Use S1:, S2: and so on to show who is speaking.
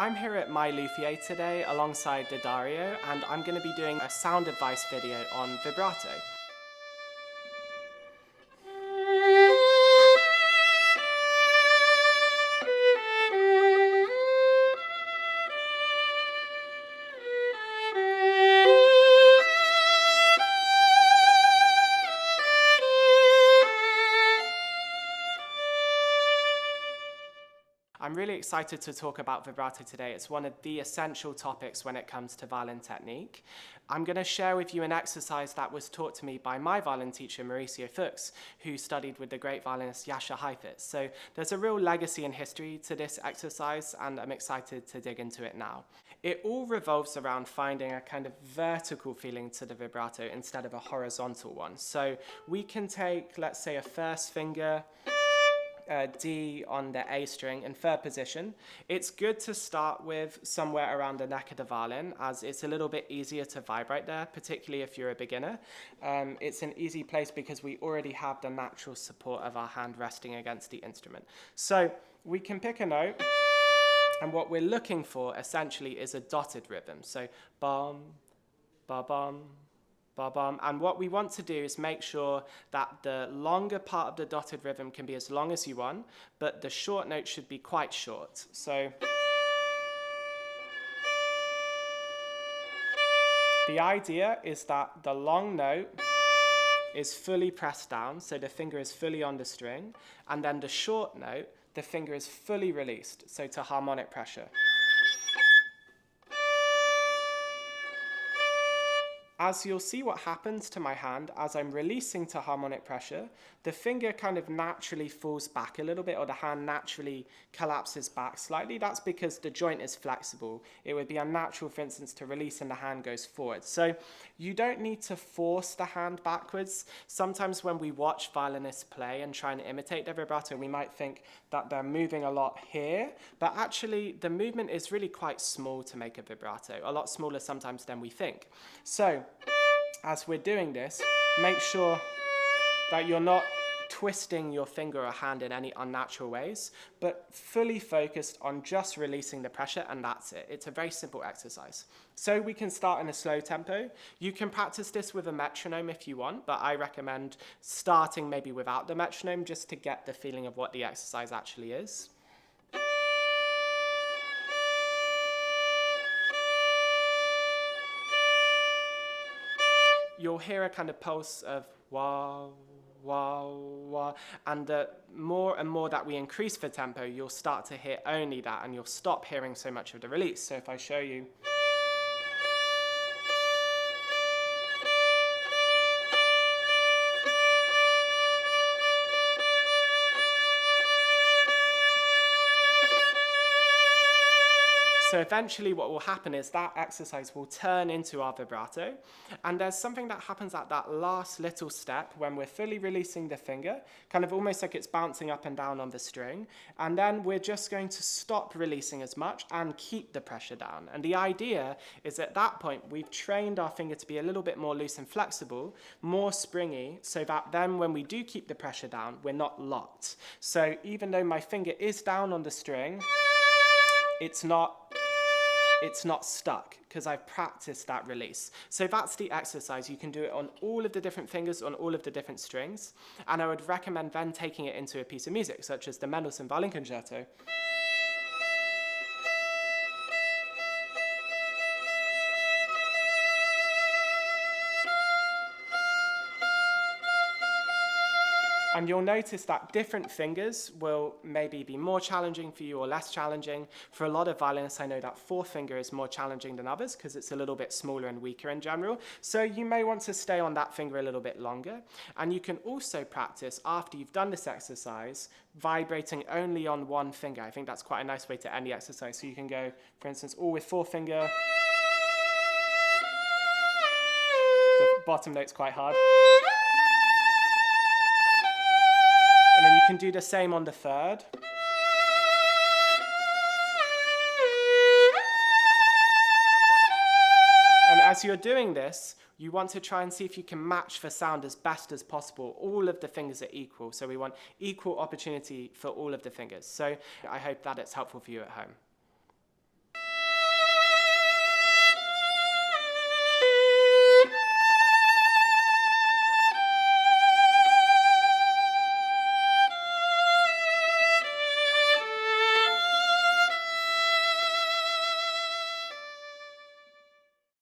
S1: I'm here at My Luthier today alongside Dario, and I'm going to be doing a sound advice video on vibrato. I'm really excited to talk about vibrato today. It's one of the essential topics when it comes to violin technique. I'm going to share with you an exercise that was taught to me by my violin teacher, Mauricio Fuchs, who studied with the great violinist Jascha Heifetz. So there's a real legacy and history to this exercise, and I'm excited to dig into it now. It all revolves around finding a kind of vertical feeling to the vibrato instead of a horizontal one. So we can take, let's say, a first finger, D on the A string in third position. It's good to start with somewhere around the neck of the violin, as it's a little bit easier to vibrate there, particularly if you're a beginner. It's an easy place because we already have the natural support of our hand resting against the instrument. So we can pick a note, and what we're looking for essentially is a dotted rhythm. So bum, ba-bum, ba-bum. And what we want to do is make sure that the longer part of the dotted rhythm can be as long as you want, but the short note should be quite short. So the idea is that the long note is fully pressed down, so the finger is fully on the string, and then the short note, the finger is fully released, so to harmonic pressure. As you'll see what happens to my hand as I'm releasing to harmonic pressure, the finger kind of naturally falls back a little bit, or the hand naturally collapses back slightly. That's because the joint is flexible. It would be unnatural, for instance, to release and the hand goes forward. So you don't need to force the hand backwards. Sometimes when we watch violinists play and try and imitate their vibrato, we might think that they're moving a lot here, but actually the movement is really quite small to make a vibrato, a lot smaller sometimes than we think. So as we're doing this, make sure that you're not twisting your finger or hand in any unnatural ways, but fully focused on just releasing the pressure, and that's it. It's a very simple exercise. So we can start in a slow tempo. You can practice this with a metronome if you want, but I recommend starting maybe without the metronome just to get the feeling of what the exercise actually is. You'll hear a kind of pulse of wah, wah, wah, and the more and more that we increase the tempo, you'll start to hear only that, and you'll stop hearing so much of the release. So if I show you, so eventually what will happen is that exercise will turn into our vibrato, and there's something that happens at that last little step when we're fully releasing the finger, kind of almost like it's bouncing up and down on the string, and then we're just going to stop releasing as much and keep the pressure down. And the idea is at that point we've trained our finger to be a little bit more loose and flexible, more springy, so that then when we do keep the pressure down, we're not locked. So even though my finger is down on the string, it's not stuck because I've practiced that release. So that's the exercise. You can do it on all of the different fingers, on all of the different strings. And I would recommend then taking it into a piece of music, such as the Mendelssohn Violin Concerto. And you'll notice that different fingers will maybe be more challenging for you or less challenging. For a lot of violinists, I know that fourth finger is more challenging than others because it's a little bit smaller and weaker in general. So you may want to stay on that finger a little bit longer. And you can also practice, after you've done this exercise, vibrating only on one finger. I think that's quite a nice way to end the exercise. So you can go, for instance, all with fourth finger. The bottom note's quite hard. And then you can do the same on the third. And as you're doing this, you want to try and see if you can match the sound as best as possible. All of the fingers are equal, so we want equal opportunity for all of the fingers. So I hope that it's helpful for you at home.